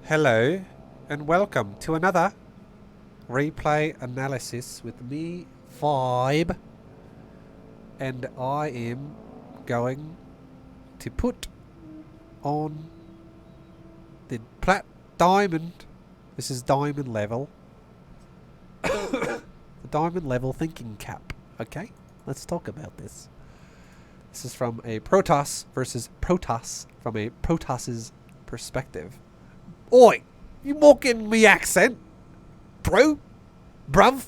Hello, and welcome to another replay analysis with me, ViBE, and I am going to put on the diamond. This is diamond level. The diamond level thinking cap. Okay, let's talk about this. This is from a Protoss versus Protoss from a Protoss's perspective. Oi! You mocking me accent? Bro? Bruv?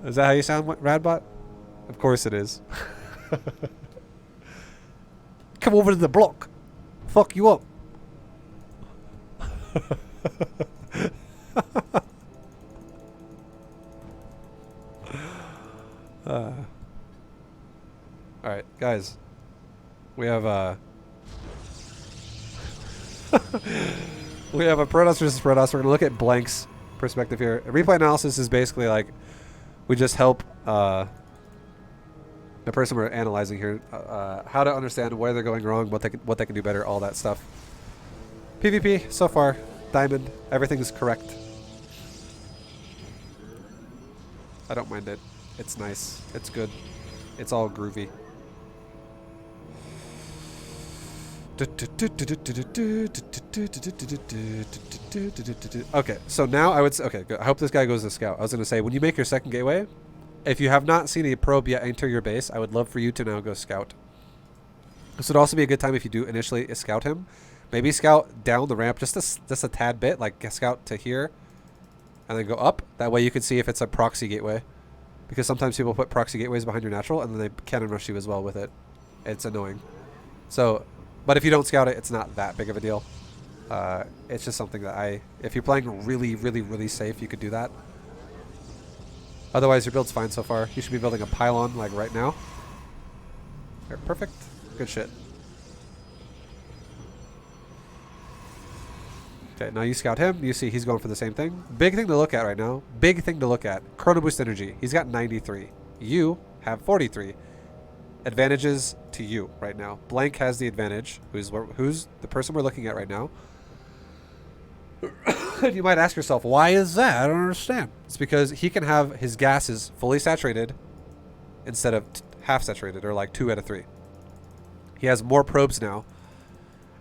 Is that how you sound, Radbot? Of course it is. Come over to the block. Fuck you up. Alright, guys. We have we have a Protoss versus Protoss. We're going to look at Blank's perspective here. A replay analysis is basically like we just help the person we're analyzing here how to understand where they're going wrong, what they can do better, all that stuff. PvP so far, diamond, everything is correct. I don't mind it. It's nice. It's good. It's all groovy. Okay, so now I would say, okay, good. I hope this guy goes to scout. I was going to say, when you make your second gateway, if you have not seen a probe yet enter your base, I would love for you to now go scout. This would also be a good time if you do initially scout him. Maybe scout down the ramp just a tad bit, like scout to here, and then go up. That way you can see if it's a proxy gateway. Because sometimes people put proxy gateways behind your natural, and then they cannon rush you as well with it. It's annoying. So... but if you don't scout it, it's not that big of a deal. It's just something that if you're playing really, really, really safe, you could do that. Otherwise, your build's fine so far. You should be building a pylon, like right now. There, perfect. Good shit. Okay, now you scout him. You see he's going for the same thing. Big thing to look at right now. Big thing to look at. Chrono Boost energy. He's got 93. You have 43. Advantages to you right now. Blank has the advantage, who's the person we're looking at right now. And you might ask yourself, why is that? I don't understand. It's because he can have his gases fully saturated instead of half saturated, or like 2 out of 3. He has more probes now,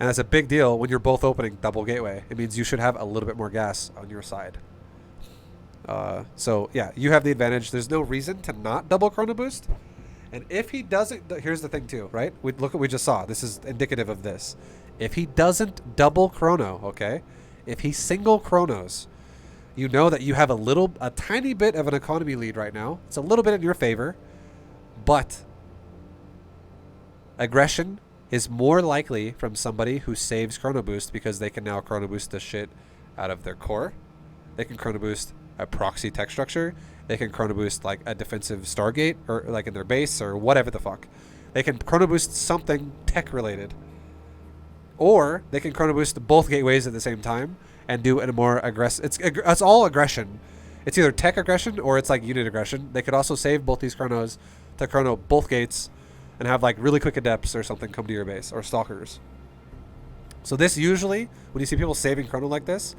and that's a big deal when you're both opening double gateway. It means you should have a little bit more gas on your side. So yeah, you have the advantage. There's no reason to not double chrono boost. And if he doesn't, here's the thing too, right? Look what we just saw. This is indicative of this. If he doesn't double chrono, okay? If he single chronos, you know that you have a tiny bit of an economy lead right now. It's a little bit in your favor, but aggression is more likely from somebody who saves chrono boost because they can now chrono boost the shit out of their core. They can chrono boost a proxy tech structure. They can chrono boost like a defensive Stargate or like in their base or whatever the fuck. They can chrono boost something tech related. Or they can chrono boost both gateways at the same time and do a more aggressive... It's all aggression. It's either tech aggression or it's like unit aggression. They could also save both these chronos to chrono both gates and have like really quick adepts or something come to your base, or stalkers. So this usually, when you see people saving chrono like this,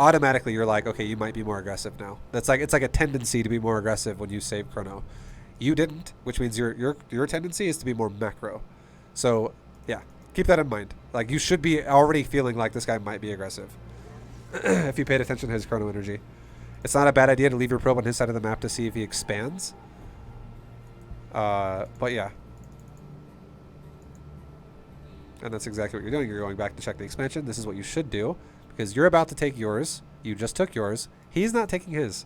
automatically you're like, okay, you might be more aggressive now. It's like a tendency to be more aggressive when you save chrono. You didn't, which means your tendency is to be more macro. So yeah, keep that in mind. Like you should be already feeling like this guy might be aggressive if you paid attention to his chrono energy. It's not a bad idea to leave your probe on his side of the map to see if he expands. But yeah. And that's exactly what you're doing. You're going back to check the expansion. This is what you should do. Because you're about to take yours. You just took yours. He's not taking his.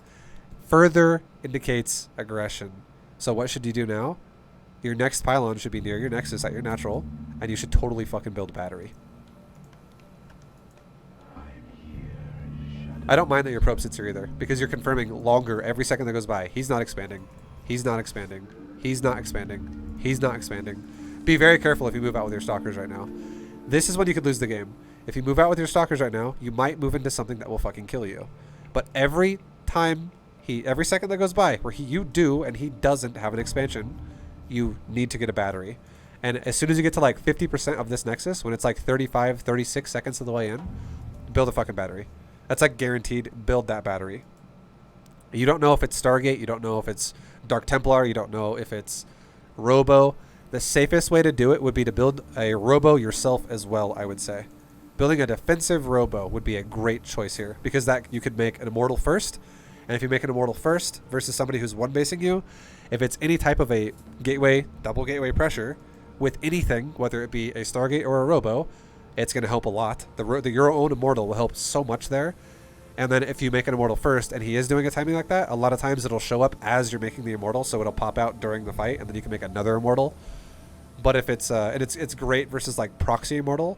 Further indicates aggression. So what should you do now? Your next pylon should be near your nexus at your natural. And you should totally fucking build battery. I don't mind that your probe sits here either. Because you're confirming longer every second that goes by. He's not expanding. He's not expanding. He's not expanding. He's not expanding. Be very careful if you move out with your stalkers right now. This is when you could lose the game. If you move out with your stalkers right now, you might move into something that will fucking kill you. But every time every second that goes by where you do and he doesn't have an expansion, you need to get a battery. And as soon as you get to like 50% of this nexus, when it's like 35, 36 seconds of the way in, build a fucking battery. That's like guaranteed. Build that battery. You don't know if it's Stargate. You don't know if it's Dark Templar. You don't know if it's Robo. The safest way to do it would be to build a Robo yourself as well, I would say. Building a defensive Robo would be a great choice here, because that you could make an Immortal first. And if you make an Immortal first versus somebody who's one-basing you, if it's any type of a gateway, double gateway pressure, with anything, whether it be a Stargate or a Robo, it's going to help a lot. Your own Immortal will help so much there. And then if you make an Immortal first and he is doing a timing like that, a lot of times it'll show up as you're making the Immortal, so it'll pop out during the fight, and then you can make another Immortal. But if it's and it's great versus like proxy Immortal.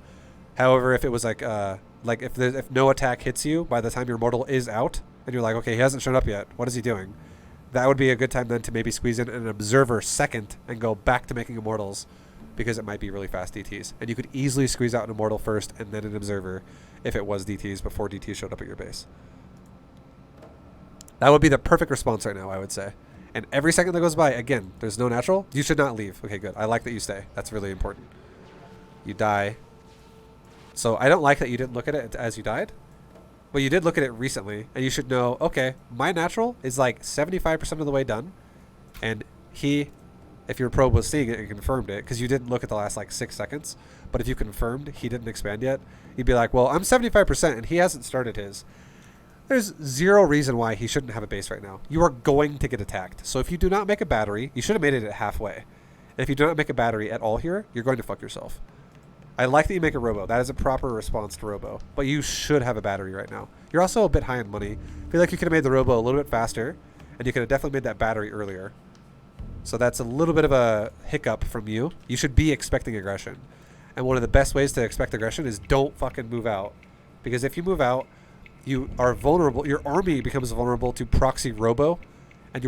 However, if it was like if no attack hits you by the time your Immortal is out, and you're like, okay, he hasn't shown up yet, what is he doing? That would be a good time then to maybe squeeze in an Observer second and go back to making Immortals, because it might be really fast DTs. And you could easily squeeze out an Immortal first and then an Observer if it was DTs before DTs showed up at your base. That would be the perfect response right now, I would say. And every second that goes by, again, there's no natural. You should not leave. Okay, good. I like that you stay. That's really important. You die. So I don't like that you didn't look at it as you died. But you did look at it recently, and you should know, okay, my natural is like 75% of the way done. And he, if your probe was seeing it and confirmed it, because you didn't look at the last like 6 seconds, but if you confirmed he didn't expand yet, you'd be like, well, I'm 75% and he hasn't started his. There's zero reason why he shouldn't have a base right now. You are going to get attacked. So if you do not make a battery, you should have made it at halfway. And if you do not make a battery at all here, you're going to fuck yourself. I like that you make a Robo. That is a proper response to Robo. But you should have a battery right now. You're also a bit high on money. I feel like you could have made the Robo a little bit faster, and you could have definitely made that battery earlier. So that's a little bit of a hiccup from you. You should be expecting aggression. And one of the best ways to expect aggression is don't fucking move out. Because if you move out, you are vulnerable. Your army becomes vulnerable to proxy Robo. And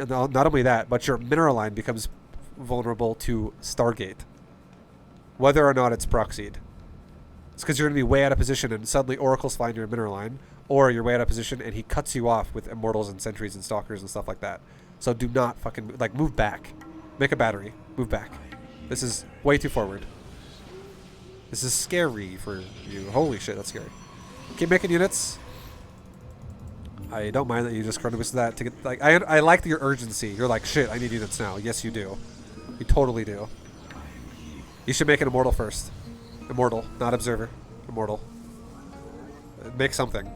not only that, but your mineral line becomes vulnerable to Stargate. Whether or not it's proxied. It's because you're going to be way out of position and suddenly Oracle's flying your mineral line. Or you're way out of position and he cuts you off with Immortals and Sentries and Stalkers and stuff like that. So do not fucking, like, move back. Make a battery. Move back. This is way too forward. This is scary for you. Holy shit, that's scary. Keep making units. I don't mind that you just chrono boosted that to get, like, I like your urgency. You're like, shit, I need units now. Yes, you do. You totally do. You should make an Immortal first. Immortal, not Observer. Immortal. Make something.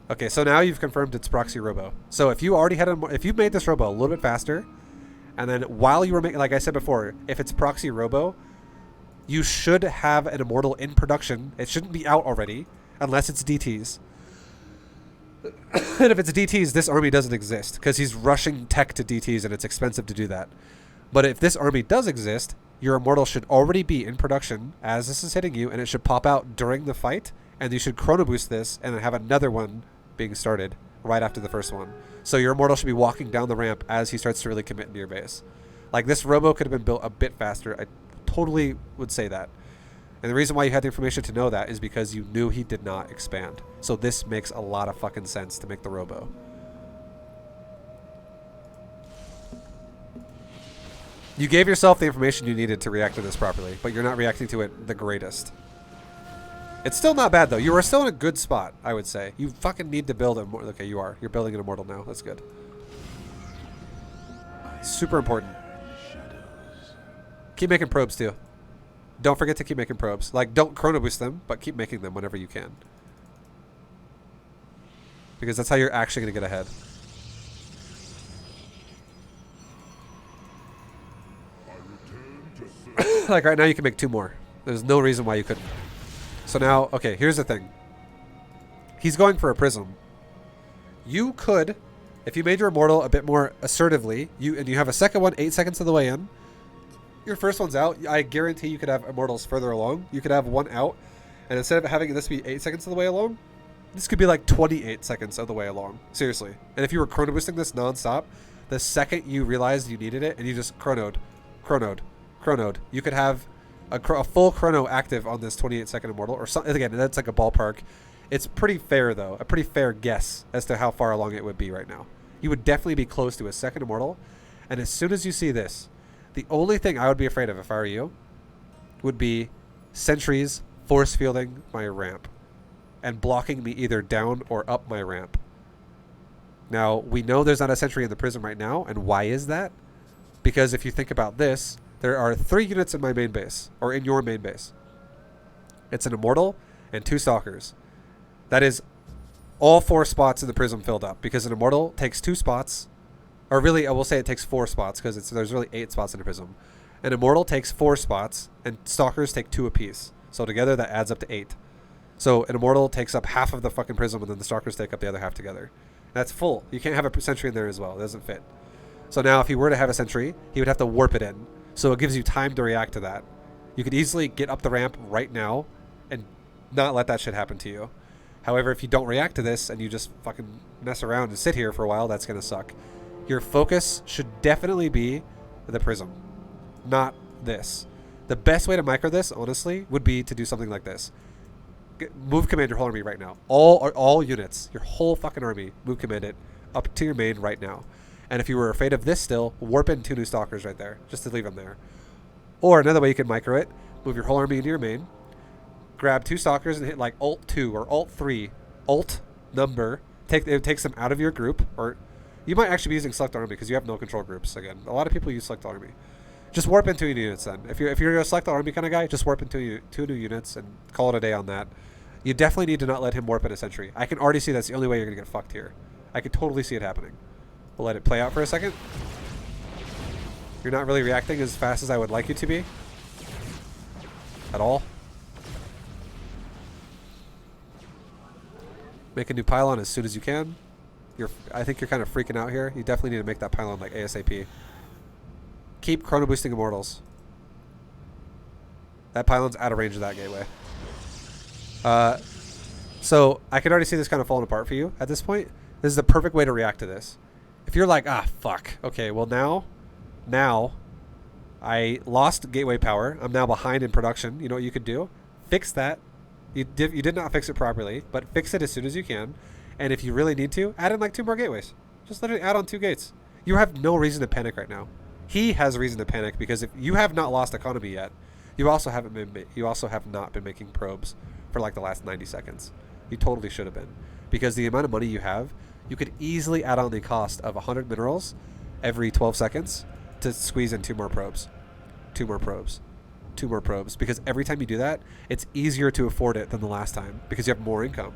Okay, so now you've confirmed it's proxy Robo. So if you already had if you made this Robo a little bit faster, and then while you were making, like I said before, if it's proxy Robo, you should have an Immortal in production. It shouldn't be out already, unless it's DTs. And if it's DTs, this army doesn't exist, because he's rushing tech to DTs, and it's expensive to do that. But if this army does exist, your Immortal should already be in production as this is hitting you, and it should pop out during the fight, and you should chrono boost this, and then have another one being started right after the first one. So your Immortal should be walking down the ramp as he starts to really commit into your base. Like, this Robo could have been built a bit faster. I totally would say that. And the reason why you had the information to know that is because you knew he did not expand. So this makes a lot of fucking sense to make the Robo. You gave yourself the information you needed to react to this properly, but you're not reacting to it the greatest. It's still not bad, though. You are still in a good spot, I would say. You fucking need to build Immortal. Okay, you are. You're building an Immortal now. That's good. Super important. Keep making probes, too. Don't forget to keep making probes. Like, don't chrono boost them, but keep making them whenever you can. Because that's how you're actually going to get ahead. Like, right now you can make 2 more. There's no reason why you couldn't. So now, okay, here's the thing. He's going for a prism. You could, if you made your Immortal a bit more assertively, and you have a second one 8 seconds of the way in, your first one's out, I guarantee you could have Immortals further along. You could have one out, and instead of having this be 8 seconds of the way along, this could be like 28 seconds of the way along. Seriously. And if you were chrono boosting this non-stop, the second you realized you needed it, and you just chronoed, you could have a full chrono active on this 28-second Immortal, or something. Again, that's like a ballpark. It's pretty fair, though. A pretty fair guess as to how far along it would be right now. You would definitely be close to a second Immortal, and as soon as you see this, The only thing I would be afraid of if I were you would be sentries force fielding my ramp and blocking me either down or up my ramp. Now, we know there's not a sentry in the prism right now, and why is that? Because if you think about this, there are 3 units in my main base, or in your main base. It's an immortal and 2 stalkers. That is all 4 spots in the prism filled up, because an immortal takes 2 spots, or really, I will say it takes 4 spots, because there's really 8 spots in the prism. An immortal takes 4 spots, and stalkers take 2 apiece. So together that adds up to 8. So an immortal takes up half of the fucking prism, and then the stalkers take up the other half together. That's full. You can't have a sentry in there as well. It doesn't fit. So now if he were to have a sentry, he would have to warp it in. So it gives you time to react to that. You could easily get up the ramp right now and not let that shit happen to you. However, if you don't react to this and you just fucking mess around and sit here for a while, that's going to suck. Your focus should definitely be the prism, not this. The best way to micro this, honestly, would be to do something like this. Move command your whole army right now. All units, your whole fucking army, move command it up to your main right now. And if you were afraid of this still, warp in 2 new stalkers right there, just to leave them there. Or another way you can micro it, move your whole army into your main, grab 2 stalkers and hit like Alt 2 or Alt 3, Alt number, it takes them out of your group, or you might actually be using select army because you have no control groups again. A lot of people use select army. Just warp into 2 units then. If you're a select army kind of guy, just warp into 2 new units and call it a day on that. You definitely need to not let him warp in a sentry. I can already see that's the only way you're going to get fucked here. I could totally see it happening. We'll let it play out for a second. You're not really reacting as fast as I would like you to be. At all. Make a new pylon as soon as you can. I think you're kind of freaking out here. You definitely need to make that pylon like ASAP. Keep chrono boosting immortals. That pylon's out of range of that gateway. So I can already see this kind of falling apart for you at this point. This is the perfect way to react to this. If you're like, fuck. Okay, well now I lost gateway power. I'm now behind in production. You know what you could do? Fix that. You did not fix it properly, but fix it as soon as you can. And if you really need to, add in like 2 more gateways. Just literally add on 2 gates. You have no reason to panic right now. He has reason to panic because if you have not lost economy yet, you also have not been making probes for like the last 90 seconds. You totally should have been, because the amount of money you have, you could easily add on the cost of 100 minerals every 12 seconds to squeeze in 2 more probes, 2 more probes, 2 more probes. Because every time you do that, it's easier to afford it than the last time because you have more income.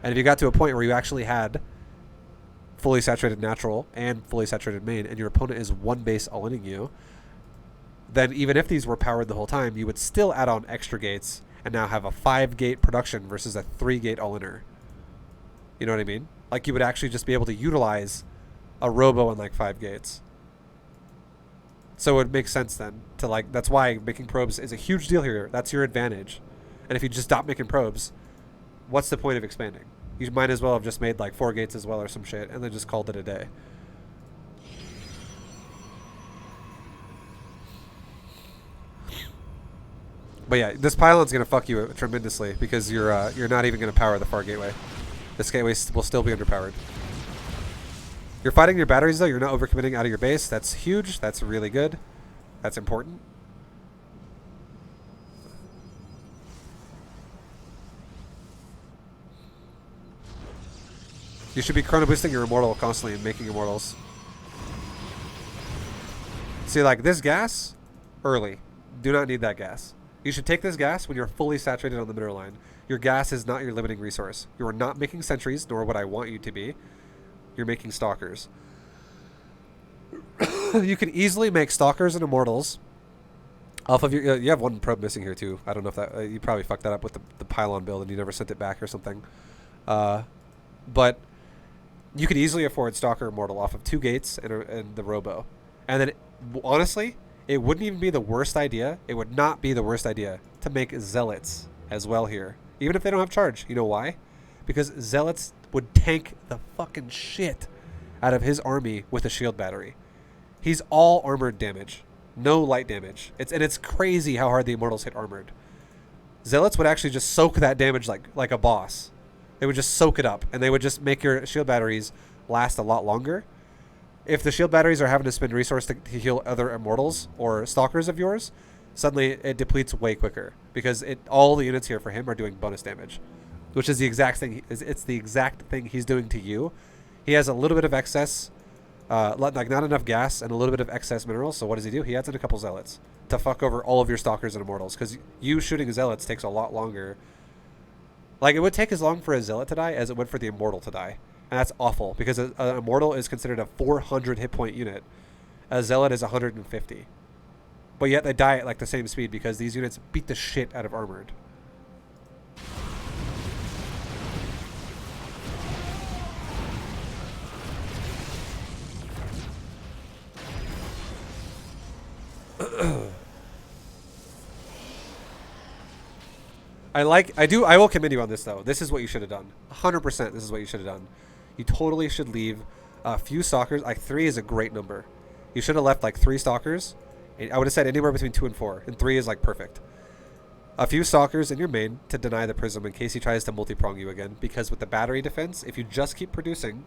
And if you got to a point where you actually had fully saturated natural and fully saturated main, and your opponent is 1 base all-inning you, then even if these were powered the whole time, you would still add on extra gates and now have a 5-gate production versus a 3-gate all-inner. You know what I mean? Like, you would actually just be able to utilize a robo in like 5 gates. So it makes sense then to like, that's why making probes is a huge deal here. That's your advantage. And if you just stop making probes, what's the point of expanding? You might as well have just made like 4 gates as well or some shit and then just called it a day. But yeah, this pylon's gonna fuck you tremendously because you're not even gonna power the far gateway. This gateway will still be underpowered. You're fighting your batteries though. You're not overcommitting out of your base. That's huge. That's really good. That's important. You should be chrono boosting your immortal constantly and making immortals. See, like this gas, early. Do not need that gas. You should take this gas when you're fully saturated on the mineral line. Your gas is not your limiting resource. You are not making sentries, nor what I want you to be. You're making stalkers. You can easily make stalkers and immortals off of your... you have 1 probe missing here too. I don't know if that... you probably fucked that up with the pylon build and you never sent it back or something. But you could easily afford stalker immortal off of 2 gates and the robo. And then, honestly, it wouldn't even be the worst idea. It would not be the worst idea to make zealots as well here. Even if they don't have charge. You know why? Because zealots would tank the fucking shit out of his army with a shield battery. He's all armored damage. No light damage. It's crazy how hard the immortals hit armored. Zealots would actually just soak that damage like a boss. They would just soak it up, and they would just make your shield batteries last a lot longer. if the shield batteries are having to spend resource to heal other immortals or stalkers of yours, suddenly it depletes way quicker because all the units here for him are doing bonus damage, which is the exact thing. It's the exact thing he's doing to you. He has a little bit of excess, like not enough gas and a little bit of excess minerals. So what does he do? He adds in a couple zealots to fuck over all of your stalkers and immortals, because you shooting zealots takes a lot longer. Like, it would take as long for a zealot to die as it would for the immortal to die. And that's awful, because an immortal is considered a 400 hit point unit. A zealot is 150. But yet they die at like the same speed because these units beat the shit out of armored. I will commend you on this though. This is what you should have done. 100% this is what you should have done. You totally should leave a few stalkers. Like 3 is a great number. You should have left like 3 stalkers. I would have said anywhere between 2 and 4. And 3 is like perfect. A few stalkers in your main to deny the prism in case he tries to multi-prong you again. Because with the battery defense, if you just keep producing,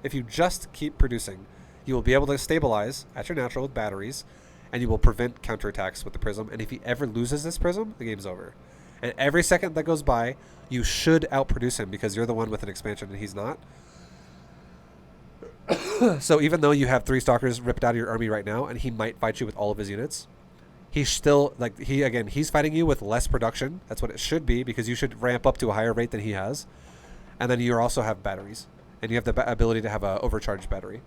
you will be able to stabilize at your natural with batteries. And you will prevent counterattacks with the prism. And if he ever loses this prism, the game's over. And every second that goes by, you should outproduce him because you're the one with an expansion and he's not. So even though you have 3 stalkers ripped out of your army right now and he might fight you with all of his units, he's still, like, he's fighting you with less production. That's what it should be, because you should ramp up to a higher rate than he has. And then you also have batteries. And you have the ability to have an overcharged battery.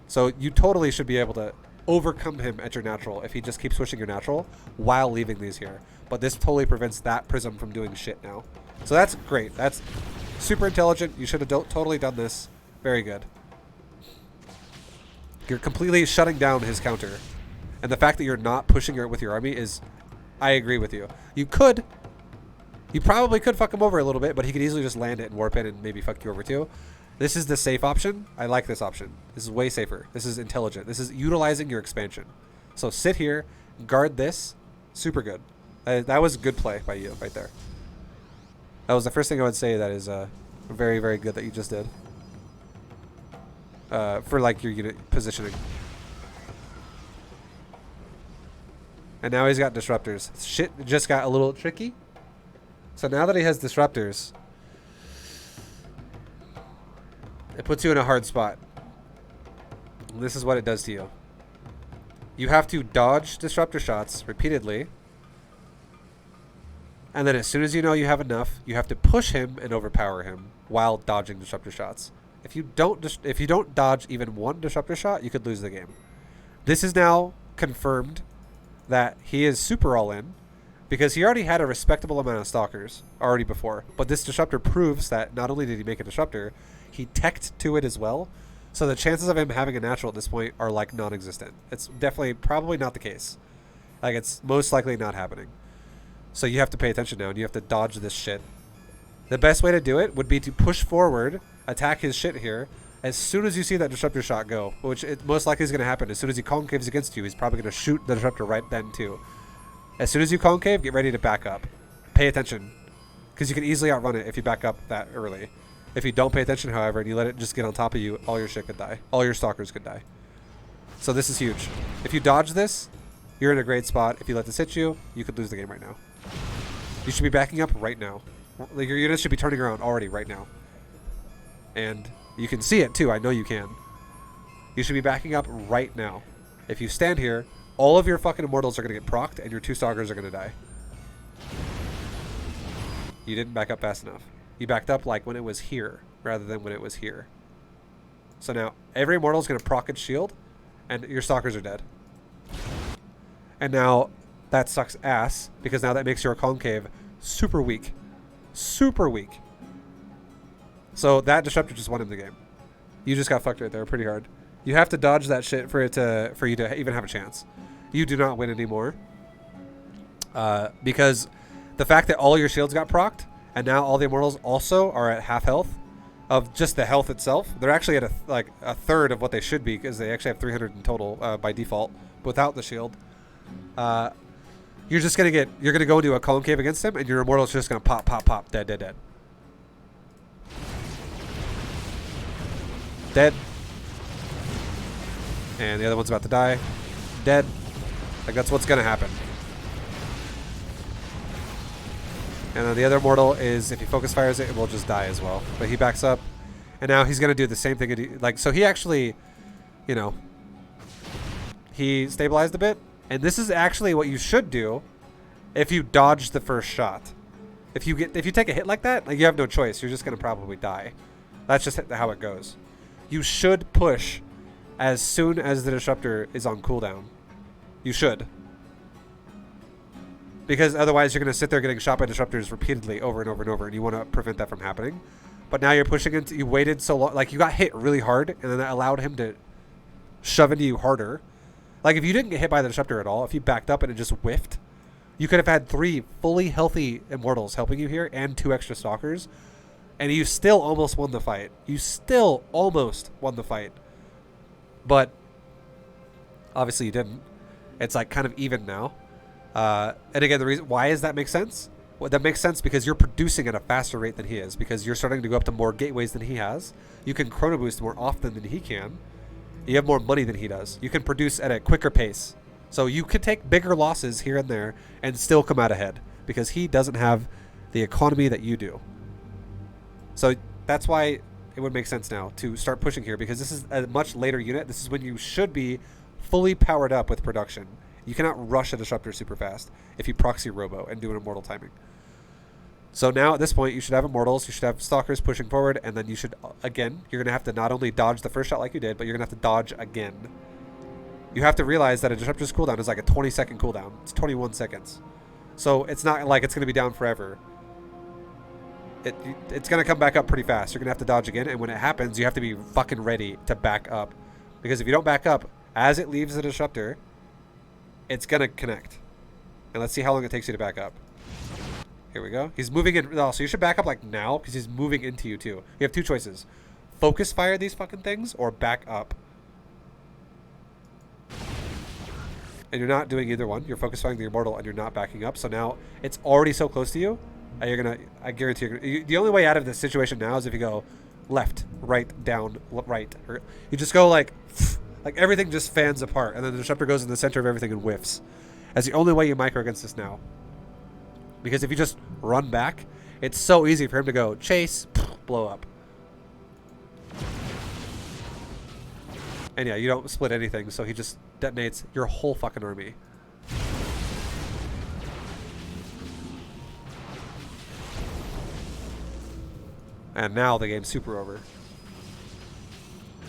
So you totally should be able to overcome him at your natural if he just keeps pushing your natural while leaving these here. But this totally prevents that prism from doing shit now. So that's great. That's super intelligent. You should have totally done this. Very good. You're completely shutting down his counter. And the fact that you're not pushing it with your army is... I agree with you. You probably could fuck him over a little bit, but he could easily just land it and warp in and maybe fuck you over too. This is the safe option. I like this option. This is way safer. This is intelligent. This is utilizing your expansion. So sit here, guard this. Super good. That was a good play by you right there. That was the first thing I would say that is very, very good that you just did. For like your unit positioning. And now he's got disruptors. Shit just got a little tricky. So now that he has disruptors, it puts you in a hard spot. And this is what it does to you. You have to dodge disruptor shots repeatedly. And then as soon as you know you have enough, you have to push him and overpower him while dodging disruptor shots. If you don't dodge even one disruptor shot, you could lose the game. This is now confirmed that he is super all in, because he already had a respectable amount of stalkers already before. But this disruptor proves that not only did he make a disruptor, he teched to it as well. So the chances of him having a natural at this point are like non-existent. It's definitely probably not the case. Like, it's most likely not happening. So you have to pay attention now and you have to dodge this shit. The best way to do it would be to push forward, attack his shit here, as soon as you see that disruptor shot go, which it most likely is going to happen. As soon as he concaves against you, he's probably going to shoot the disruptor right then too. As soon as you concave, get ready to back up. Pay attention, because you can easily outrun it if you back up that early. If you don't pay attention, however, and you let it just get on top of you, all your shit could die. All your stalkers could die. So this is huge. If you dodge this, you're in a great spot. If you let this hit you, you could lose the game right now. You should be backing up right now. Like, your units should be turning around already right now. And you can see it too. I know you can. You should be backing up right now. If you stand here, all of your fucking immortals are going to get procced and your 2 stalkers are going to die. You didn't back up fast enough. You backed up like when it was here rather than when it was here. So now every immortal is going to proc its shield and your stalkers are dead. And now that sucks ass, because now that makes your concave super weak. Super weak. So that disruptor just won him the game. You just got fucked right there pretty hard. You have to dodge that shit for you to even have a chance. You do not win anymore. Because the fact that all your shields got procced and now all the immortals also are at half health of just the health itself. They're actually at a third of what they should be, because they actually have 300 in total by default without the shield. You're gonna go into a concave against him, and your immortal's just gonna pop, pop, pop, dead, dead, dead. Dead. And the other one's about to die. Dead. Like, that's what's going to happen. And then the other mortal is, if he focus fires it, it will just die as well. But he backs up. And now he's going to do the same thing. Like, so he actually, you know, he stabilized a bit. And this is actually what you should do if you dodge the first shot. If you take a hit like that, like, you have no choice. You're just going to probably die. That's just how it goes. You should push as soon as the disruptor is on cooldown. You should. Because otherwise you're going to sit there getting shot by disruptors repeatedly over and over and over, and you want to prevent that from happening. But now you're pushing into, you waited so long, like, you got hit really hard, and then that allowed him to shove into you harder. Like, if you didn't get hit by the disruptor at all, if you backed up and it just whiffed, you could have had 3 fully healthy immortals helping you here and 2 extra stalkers, and you still almost won the fight. You still almost won the fight. But obviously you didn't. It's like kind of even now. And again, the reason why does that make sense? Well, that makes sense because you're producing at a faster rate than he is, because you're starting to go up to more gateways than he has. You can chrono boost more often than he can. You have more money than he does. You can produce at a quicker pace. So you could take bigger losses here and there and still come out ahead, because he doesn't have the economy that you do. So that's why it would make sense now to start pushing here, because this is a much later unit. This is when you should be fully powered up with production. You cannot rush a disruptor super fast if you proxy robo and do an immortal timing. So now at this point, you should have immortals, you should have stalkers pushing forward, and then you should, again, you're going to have to not only dodge the first shot like you did, but you're going to have to dodge again. You have to realize that a disruptor's cooldown is like a 20-second cooldown. It's 21 seconds. So it's not like it's going to be down forever. It's going to come back up pretty fast. You're going to have to dodge again, and when it happens, you have to be fucking ready to back up. Because if you don't back up, as it leaves the disruptor, it's going to connect. And let's see how long it takes you to back up. Here we go. He's moving in. Oh, so you should back up like now, because he's moving into you too. You have 2 choices. Focus fire these fucking things or back up. And you're not doing either one. You're focus firing the immortal and you're not backing up. So now it's already so close to you. You're going to, I guarantee the only way out of this situation now is if you go left, right, down, right. Or you just go like everything just fans apart, and then the disruptor goes in the center of everything and whiffs. That's the only way you micro against this now. Because if you just run back, it's so easy for him to go chase, blow up. And yeah, you don't split anything, so he just detonates your whole fucking army. And now the game's super over.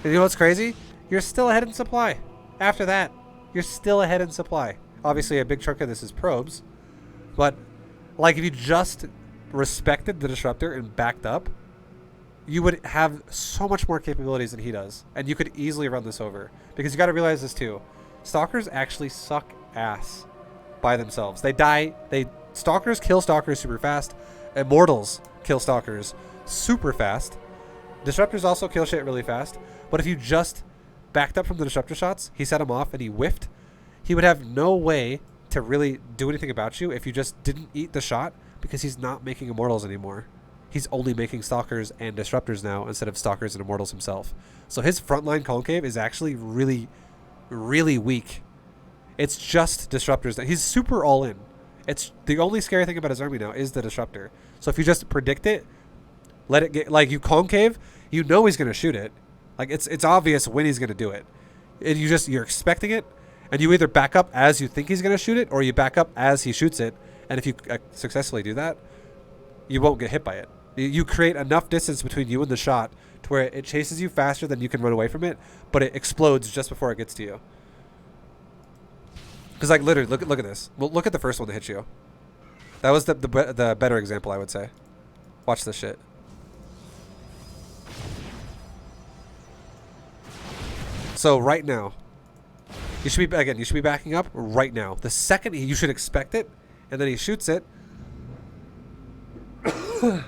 And you know what's crazy? You're still ahead in supply. After that, you're still ahead in supply. Obviously, a big chunk of this is probes. But, like, if you just respected the disruptor and backed up, you would have so much more capabilities than he does. And you could easily run this over. Because you got to realize this too. Stalkers actually suck ass by themselves. They die. Stalkers kill stalkers super fast. Immortals kill stalkers super fast. Disruptors also kill shit really fast. But if you just backed up from the disruptor shots, he set him off and he whiffed, he would have no way to really do anything about you if you just didn't eat the shot, because he's not making immortals anymore. He's only making stalkers and disruptors now instead of stalkers and immortals himself. So his frontline concave is actually really, really weak. It's just disruptors. He's super all in. It's the only scary thing about his army now is the disruptor. So if you just predict it, let it get, like, you concave, you know he's going to shoot it. Like, it's obvious when he's going to do it. And you're expecting it, and you either back up as you think he's going to shoot it, or you back up as he shoots it. And if you successfully do that, you won't get hit by it. You create enough distance between you and the shot to where it chases you faster than you can run away from it, but it explodes just before it gets to you. Because, like, literally, look at this. Well, look at the first one that hit you. That was the better example, I would say. Watch this shit. So right now, you should be backing up right now. The second you should expect it, and then he shoots it.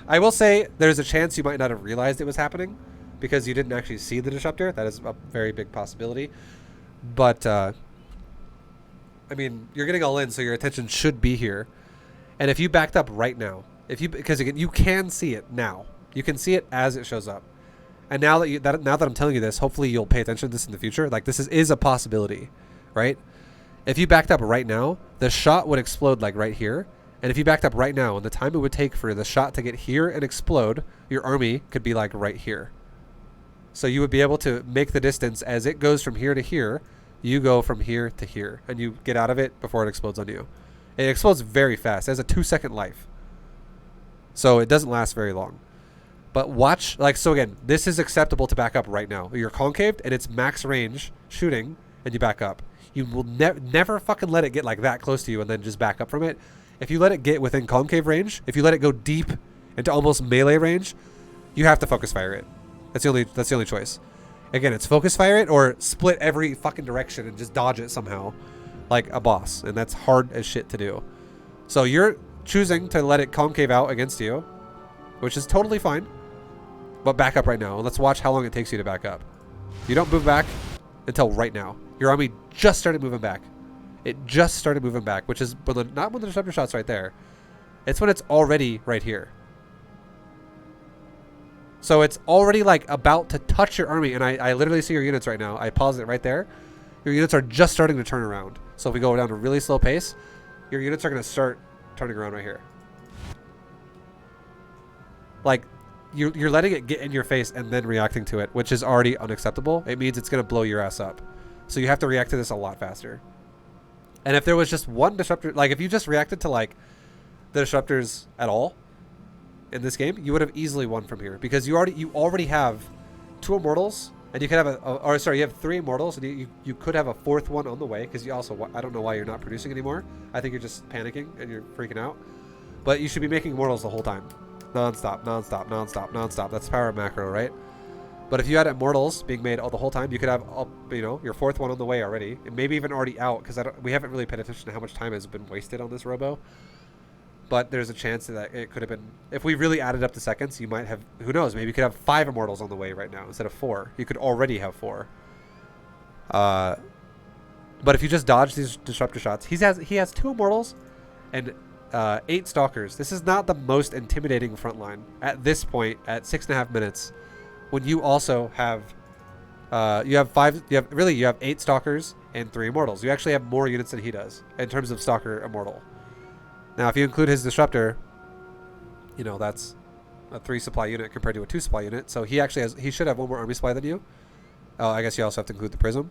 I will say there's a chance you might not have realized it was happening because you didn't actually see the disruptor. That is a very big possibility. But, I mean, you're getting all in, so your attention should be here. And if you backed up right now, because again, you can see it now. You can see it as it shows up. And now that I'm telling you this, hopefully you'll pay attention to this in the future. Like, this is a possibility, right? If you backed up right now, the shot would explode like right here. And if you backed up right now, and the time it would take for the shot to get here and explode, your army could be like right here. So you would be able to make the distance as it goes from here to here. You go from here to here, and you get out of it before it explodes on you. It explodes very fast. It has a 2-second life. So it doesn't last very long. But watch, like, so again, this is acceptable to back up right now. You're concaved, and it's max range shooting, and you back up. You will never fucking let it get like that close to you and then just back up from it. If you let it get within concave range, if you let it go deep into almost melee range, you have to focus fire it. That's the only choice. Again, it's focus fire it or split every fucking direction and just dodge it somehow like a boss. And that's hard as shit to do. So you're choosing to let it concave out against you, which is totally fine. But back up right now. And let's watch how long it takes you to back up. You don't move back until right now. Your army just started moving back. It just started moving back, which is not when the disruptor shot's right there. It's when it's already right here. So it's already like about to touch your army, and I literally see your units right now. I paused it right there. Your units are just starting to turn around. So if we go down a really slow pace, your units are going to start turning around right here. Like, you're letting it get in your face and then reacting to it, which is already unacceptable. It means it's going to blow your ass up. So you have to react to this a lot faster. And if there was just one disruptor, like if you just reacted to like the disruptors at all in this game, you would have easily won from here because you already have 2 immortals, and you could have you have 3 immortals, and you could have a 4th one on the way because you also, I don't know why you're not producing anymore. I think you're just panicking and you're freaking out. But you should be making immortals the whole time, non-stop, non-stop, non-stop, non-stop. That's power of macro, right? But if you had immortals being made all the whole time, you could have, your 4th one on the way already, and maybe even already out, because we haven't really paid attention to how much time has been wasted on this robo. But there's a chance that it could have been, if we really added up the seconds, you might have, who knows, maybe you could have 5 immortals on the way right now instead of 4. You could already have 4. But if you just dodge these disruptor shots, he has 2 immortals and 8 stalkers. This is not the most intimidating front line at this point at 6.5 minutes. When you also have, you have 8 stalkers and 3 immortals. You actually have more units than he does in terms of stalker immortal. Now, if you include his disruptor, that's a 3 supply unit compared to a 2 supply unit. So he should have 1 more army supply than you. Oh, I guess you also have to include the prism.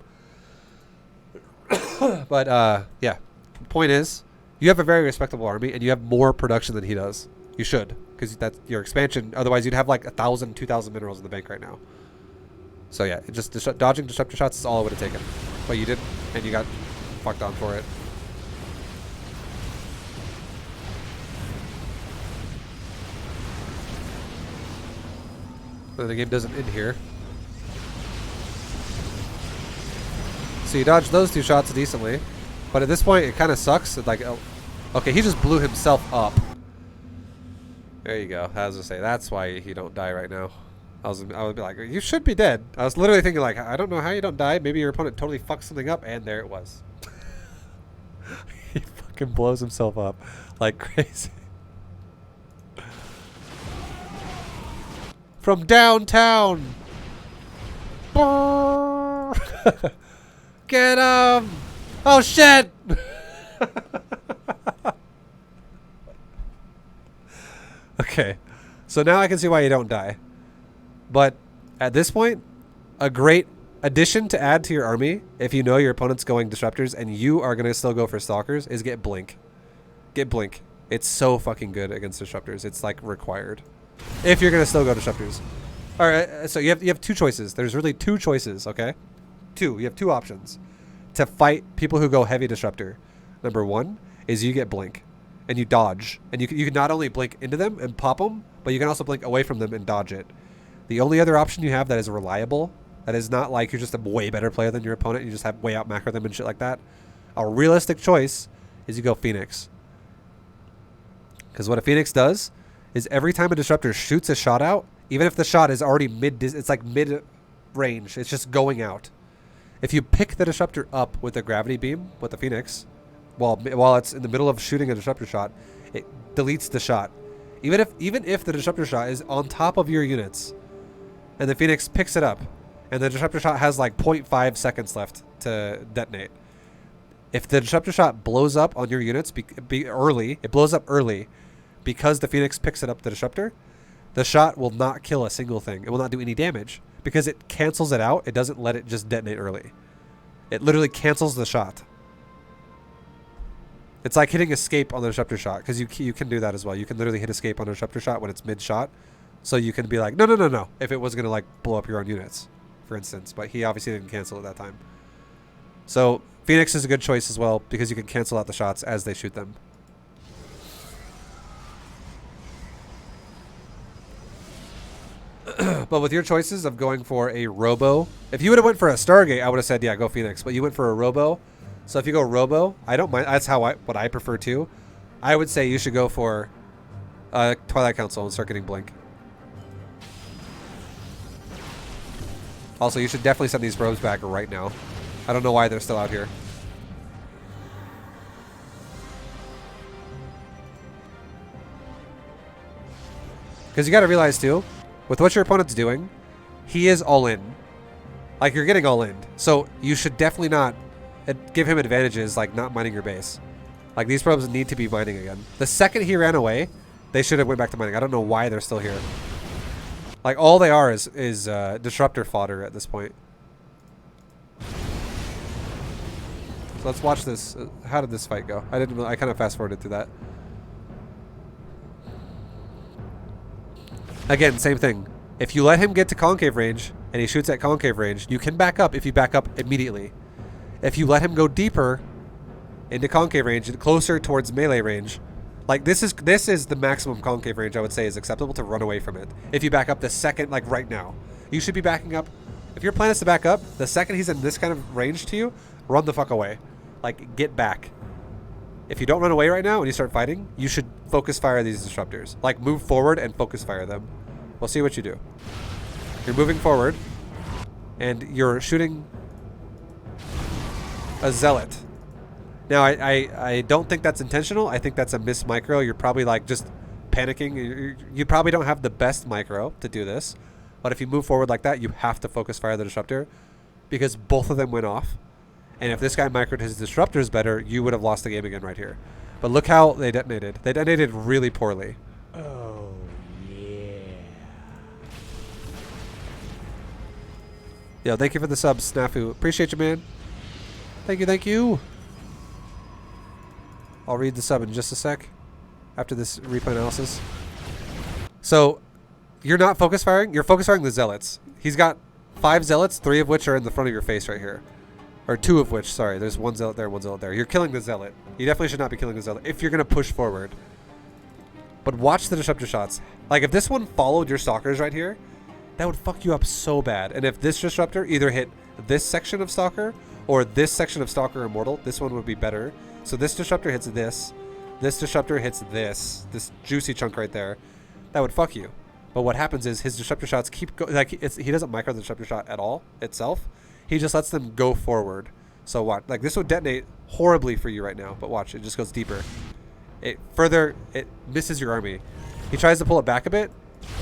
But yeah, the point is, you have a very respectable army and you have more production than he does. You should, because that's your expansion. Otherwise, you'd have like 1,000, 2,000 minerals in the bank right now. So yeah, dodging disruptor shots is all it would have taken. But you didn't, and you got fucked on for it. But the game doesn't end here. So you dodged those 2 shots decently. But at this point, it kind of sucks. Like, okay, he just blew himself up. There you go. I was gonna say, that's why you don't die right now. I would be like, you should be dead. I was literally thinking like, I don't know how you don't die. Maybe your opponent totally fucked something up, and there it was. He fucking blows himself up like crazy. From downtown. Get him! Oh shit! Okay, so now I can see why you don't die. But at this point, a great addition to add to your army, if you know your opponent's going disruptors and you are going to still go for stalkers, is get blink. Get blink. It's so fucking good against disruptors. It's like required. If you're going to still go disruptors. Alright, so you have 2 choices. There's really 2 choices, okay? 2. You have 2 options to fight people who go heavy disruptor. Number 1 is you get blink. And you dodge. And you can not only blink into them and pop them, but you can also blink away from them and dodge it. The only other option you have that is reliable, that is not like you're just a way better player than your opponent, you just have way out macro them and shit like that. A realistic choice is you go Phoenix. Because what a Phoenix does is every time a disruptor shoots a shot out, even if the shot is already it's like mid-range, it's just going out. If you pick the disruptor up with a gravity beam, with the Phoenix, while it's in the middle of shooting a disruptor shot, it deletes the shot. Even if the disruptor shot is on top of your units, and the Phoenix picks it up, and the disruptor shot has like 0.5 seconds left to detonate. If the disruptor shot blows up on your units it blows up early because the Phoenix picks it up the disruptor, the shot will not kill a single thing. It will not do any damage because it cancels it out. It doesn't let it just detonate early. It literally cancels the shot. It's like hitting escape on the disruptor shot, because you can do that as well. You can literally hit escape on a disruptor shot when it's mid-shot. So you can be like, no, if it was going to like blow up your own units, for instance. But he obviously didn't cancel at that time. So Phoenix is a good choice as well, because you can cancel out the shots as they shoot them. But with your choices of going for a Robo, if you would have went for a Stargate, I would have said, yeah, go Phoenix. But you went for a Robo. So if you go Robo, I don't mind. That's what I prefer too. I would say you should go for Twilight Council and start getting Blink. Also, you should definitely send these robes back right now. I don't know why they're still out here. Because you got to realize too, with what your opponent's doing, he is all in. Like, you're getting all in. So you should definitely not give him advantages like not mining your base. Like, these probes need to be mining again. The second he ran away, they should have went back to mining. I don't know why they're still here. Like, all they are is disruptor fodder at this point. So let's watch this. How did this fight go? I kind of fast forwarded through that. Again, same thing. If you let him get to concave range and he shoots at concave range, you can back up if you back up immediately. If you let him go deeper into concave range and closer towards melee range, like this is the maximum concave range I would say is acceptable to run away from it. If you back up the second, like right now, you should be backing up. If your plan is to back up, the second he's in this kind of range to you, run the fuck away. Like, get back. If you don't run away right now and you start fighting, you should focus fire these disruptors. Like, move forward and focus fire them. We'll see what you do. You're moving forward, and you're shooting a zealot. Now, I don't think that's intentional. I think that's a miss micro. You're probably, like, just panicking. You probably don't have the best micro to do this. But if you move forward like that, you have to focus fire the disruptor, because both of them went off. And if this guy microed his disruptors better, you would have lost the game again right here. But look how they detonated. They detonated really poorly. Oh, yeah. Yo, thank you for the sub, Snafu. Appreciate you, man. Thank you, thank you. I'll read the sub in just a sec after this replay analysis. So, you're not focus firing. You're focus firing the zealots. He's got 5 zealots, 3 of which are in the front of your face right here. Or 2 of which, sorry. There's 1 zealot there, 1 zealot there. You're killing the zealot. You definitely should not be killing the zealot if you're going to push forward. But watch the disruptor shots. Like, if this one followed your stalkers right here, that would fuck you up so bad. And if this disruptor either hit this section of stalker or this section of stalker immortal, this one would be better. So this disruptor hits this. This disruptor hits this juicy chunk right there. That would fuck you. But what happens is his disruptor shots keep going. Like, he doesn't micro the disruptor shot at all itself. He just lets them go forward. So watch. Like, this would detonate horribly for you right now. But watch. It just goes deeper. It misses your army. He tries to pull it back a bit.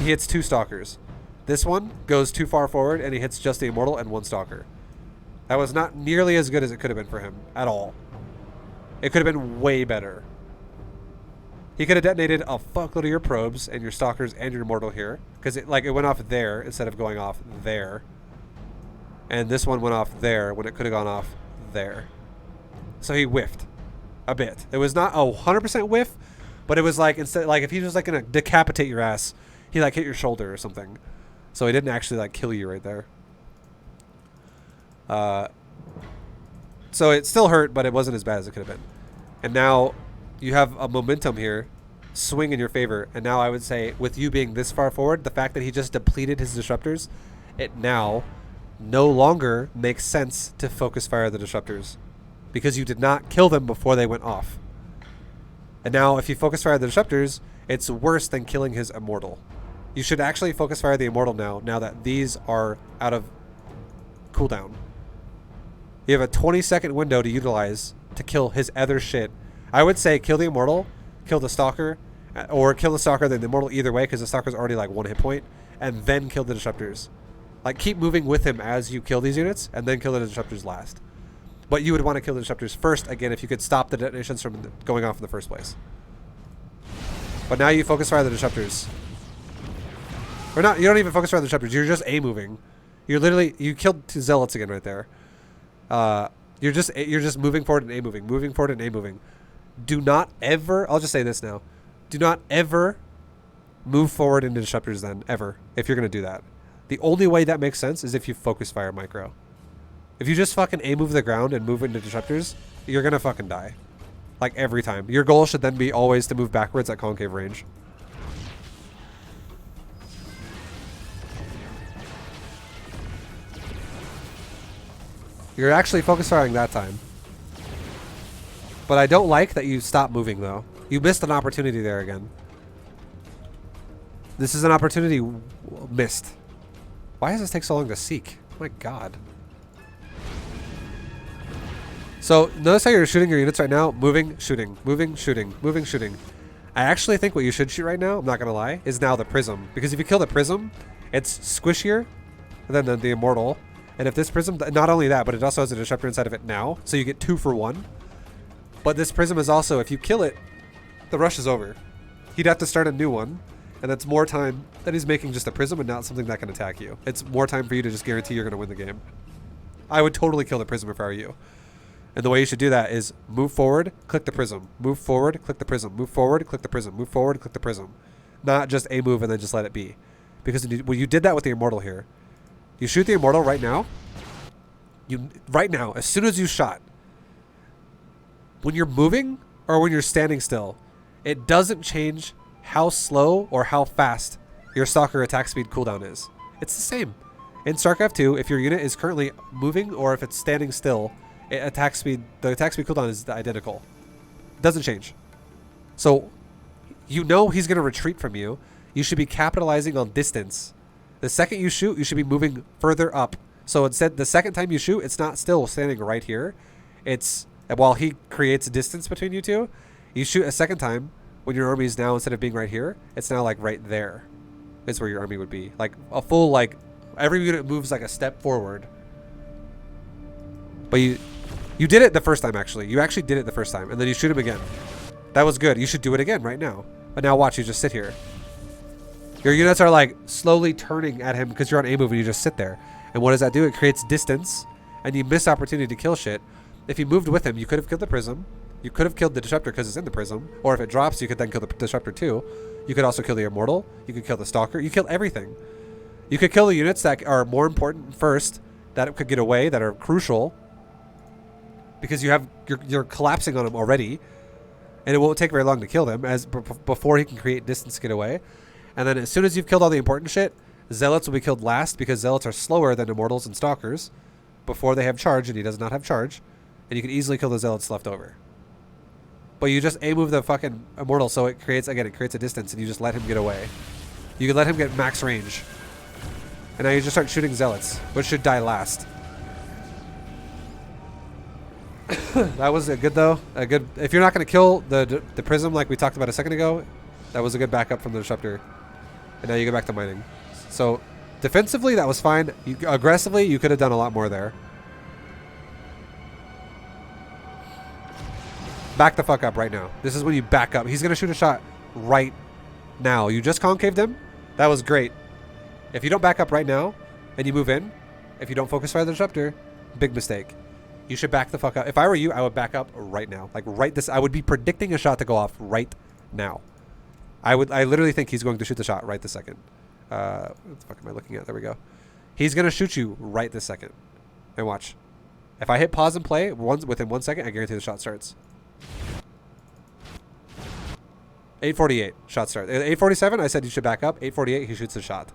He hits 2 stalkers. This one goes too far forward, and he hits just the immortal and 1 stalker. That was not nearly as good as it could have been for him. At all. It could have been way better. He could have detonated a fuckload of your probes and your stalkers and your immortal here. Because it went off there instead of going off there. And this one went off there when it could have gone off there. So he whiffed a bit. It was not a 100% whiff, but it was like, instead, like if he was like gonna decapitate your ass, he like hit your shoulder or something. So he didn't actually like kill you right there. So it still hurt, but it wasn't as bad as it could have been. And now you have a momentum here swing in your favor. And now I would say, with you being this far forward, the fact that he just depleted his disruptors, it now no longer makes sense to focus fire the disruptors, because you did not kill them before they went off. And now if you focus fire the disruptors, it's worse than killing his immortal. You should actually focus fire the immortal now that these are out of cooldown. You have a 20-second window to utilize to kill his other shit. I would say kill the immortal, kill the stalker, or kill the stalker then the immortal, either way, because the stalker's already like 1 hit point, and then kill the disruptors. Like, keep moving with him as you kill these units, and then kill the disruptors last. But you would want to kill the disruptors first, again, if you could stop the detonations from going off in the first place. But now you focus fire the disruptors. Or not, you don't even focus fire the disruptors, you're just A-moving. You're literally, you killed 2 zealots again right there. You're just moving forward and A-moving, moving forward and A-moving. Do not ever, I'll just say this now. Do not ever move forward into disruptors then, ever, if you're going to do that. The only way that makes sense is if you focus fire micro. If you just fucking A-move the ground and move into disruptors, you're going to fucking die. Like, every time. Your goal should then be always to move backwards at concave range. You're actually focus firing that time. But I don't like that you stopped moving, though. You missed an opportunity there again. This is an opportunity missed. Why does this take so long to seek? Oh my god. So, notice how you're shooting your units right now? Moving, shooting, moving, shooting, moving, shooting. I actually think what you should shoot right now, I'm not going to lie, is now the prism. Because if you kill the prism, it's squishier than the immortal. And if this prism, not only that, but it also has a disruptor inside of it now. So you get 2 for 1. But this prism is also, if you kill it, the rush is over. He'd have to start a new one. And that's more time that he's making just a prism and not something that can attack you. It's more time for you to just guarantee you're going to win the game. I would totally kill the prism if I were you. And the way you should do that is move forward, click the prism. Move forward, click the prism. Move forward, click the prism. Move forward, click the prism. Not just a move and then just let it be. Because when you did that with the immortal here, you shoot the immortal right now. Right now, as soon as you shot, when you're moving or when you're standing still, it doesn't change how slow or how fast your stalker attack speed cooldown is. It's the same. In StarCraft 2, if your unit is currently moving or if it's standing still, the attack speed cooldown is identical. It doesn't change. So, you know he's going to retreat from you. You should be capitalizing on distance. The second you shoot, you should be moving further up. So instead, the second time you shoot, it's not still standing right here. It's, while he creates a distance between you two, you shoot a second time when your army is now, instead of being right here, it's now like right there is where your army would be. Like a full, like, every unit moves like a step forward. But you did it the first time, actually. You actually did it the first time, and then you shoot him again. That was good. You should do it again right now. But now watch, you just sit here. Your units are like slowly turning at him because you're on A move and you just sit there. And what does that do? It creates distance, and you miss opportunity to kill shit. If you moved with him, you could have killed the prism. You could have killed the disruptor because it's in the prism. Or if it drops, you could then kill the disruptor too. You could also kill the immortal. You could kill the stalker. You kill everything. You could kill the units that are more important first, that could get away, that are crucial, because you're collapsing on them already, and it won't take very long to kill them before he can create distance to get away. And then as soon as you've killed all the important shit, zealots will be killed last because zealots are slower than immortals and stalkers before they have charge, and he does not have charge, and you can easily kill the zealots left over. But you just A-move the fucking immortal, so it creates a distance, and you just let him get away. You can let him get max range. And now you just start shooting zealots, which should die last. That was a good, though. If you're not going to kill the prism like we talked about a second ago, that was a good backup from the disruptor. And now you go back to mining. So, defensively, that was fine. Aggressively, you could have done a lot more there. Back the fuck up right now. This is when you back up. He's going to shoot a shot right now. You just concaved him. That was great. If you don't back up right now and you move in, if you don't focus fire the disruptor, big mistake. You should back the fuck up. If I were you, I would back up right now. Like I would be predicting a shot to go off right now. I literally think he's going to shoot the shot right this second. What the fuck am I looking at? There we go. He's going to shoot you right this second. And watch. If I hit pause and play within 1 second, I guarantee the shot starts. 8:48, shot start. 8:47, I said you should back up. 8:48, he shoots the shot.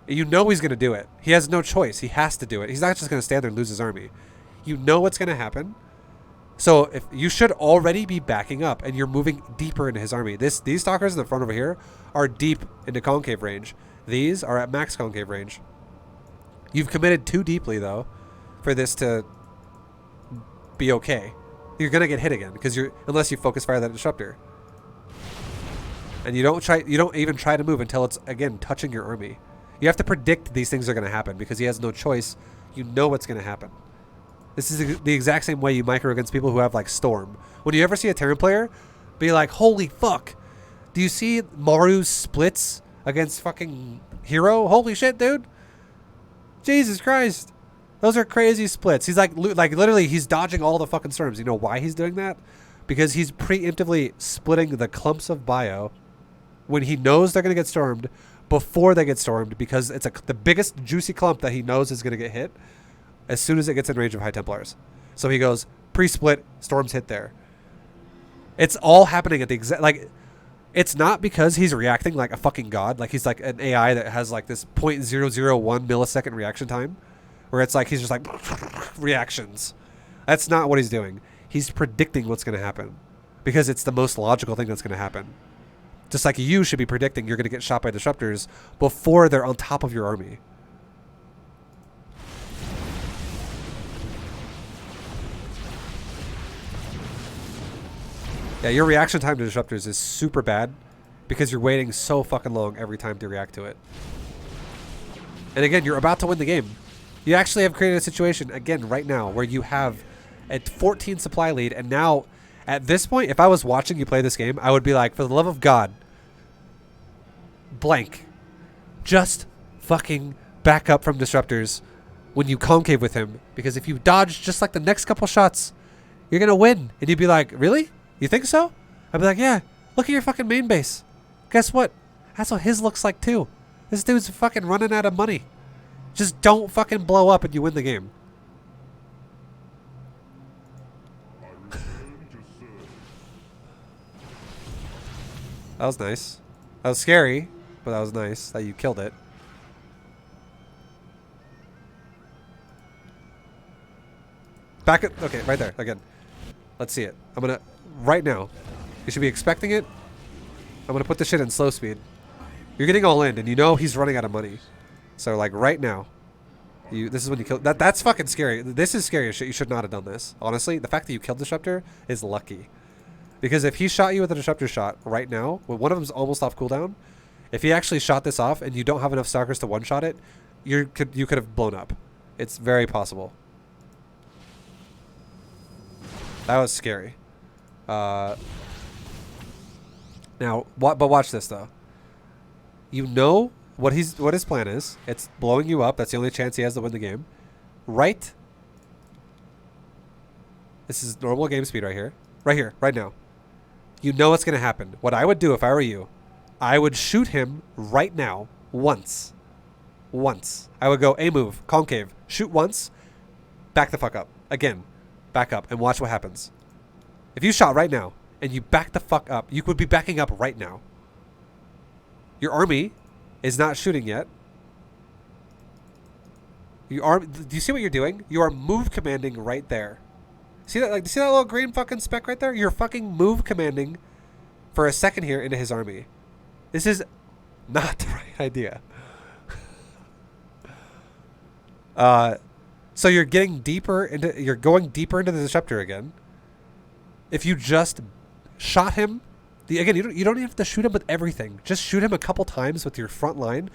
You know he's going to do it. He has no choice. He has to do it. He's not just going to stand there and lose his army. You know what's going to happen. So if you should already be backing up, and you're moving deeper into his army. These stalkers in the front over here are deep into concave range. These are at max concave range. You've committed too deeply, though, for this to be okay. You're going to get hit again because unless you focus fire that disruptor. And you don't even try to move until it's again touching your army. You have to predict these things are going to happen because he has no choice. You know what's going to happen. This is the exact same way you micro against people who have like Storm. When you ever see a Terran player be like, holy fuck, do you see Maru's splits against fucking Hero? Holy shit, dude. Jesus Christ. Those are crazy splits. He's like literally he's dodging all the fucking storms. You know why he's doing that? Because he's preemptively splitting the clumps of bio when he knows they're going to get stormed before they get stormed, because it's the biggest juicy clump that he knows is going to get hit as soon as it gets in range of High Templars. So he goes pre-split, storms hit there. It's all happening at the exact, like, it's not because he's reacting like a fucking god. Like he's like an AI that has like this 0.001 millisecond reaction time where it's like he's just like reactions. That's not what he's doing. He's predicting what's going to happen because it's the most logical thing that's going to happen. Just like you should be predicting you're going to get shot by disruptors before they're on top of your army. Yeah, your reaction time to disruptors is super bad because you're waiting so fucking long every time to react to it. And again, you're about to win the game. You actually have created a situation, again, right now, where you have a 14 supply lead, and now, at this point, if I was watching you play this game, I would be like, for the love of God, blank. Just fucking back up from disruptors when you concave with him, because if you dodge just like the next couple shots, you're going to win. And you'd be like, really? You think so? I'd be like, yeah, look at your fucking main base. Guess what? That's what his looks like too. This dude's fucking running out of money. Just don't fucking blow up and you win the game. That was nice. That was scary, but that was nice that you killed it. Back it. Okay, right there. Again. Let's see it. I'm going to... Right now. You should be expecting it. I'm going to put this shit in slow speed. You're getting all in, and you know he's running out of money. So, like, right now. This is when you kill... That's fucking scary. This is scary as shit. You should not have done this. Honestly, the fact that you killed Disruptor is lucky. Because if he shot you with a Disruptor shot right now, when one of them's almost off cooldown, if he actually shot this off and you don't have enough Stalkers to one-shot it, you could have blown up. It's very possible. That was scary. Now, but watch this though. You know what his plan is. It's blowing you up. That's the only chance he has to win the game. Right? This is normal game speed right here. Right here, right now. You know what's going to happen. What I would do if I were you, I would shoot him right now once. Once. I would go A move, concave, shoot once, back the fuck up. Again, back up and watch what happens. If you shot right now and you back the fuck up, you could be backing up right now. Your army is not shooting yet. Do you see what you're doing? You are move commanding right there. See that? Like, see that little green fucking speck right there? You're fucking move commanding for a second here into his army. This is not the right idea. So you're getting deeper into, you're going deeper into the disruptor again. If you just shot him, again, you don't even have to shoot him with everything. Just shoot him a couple times with your front line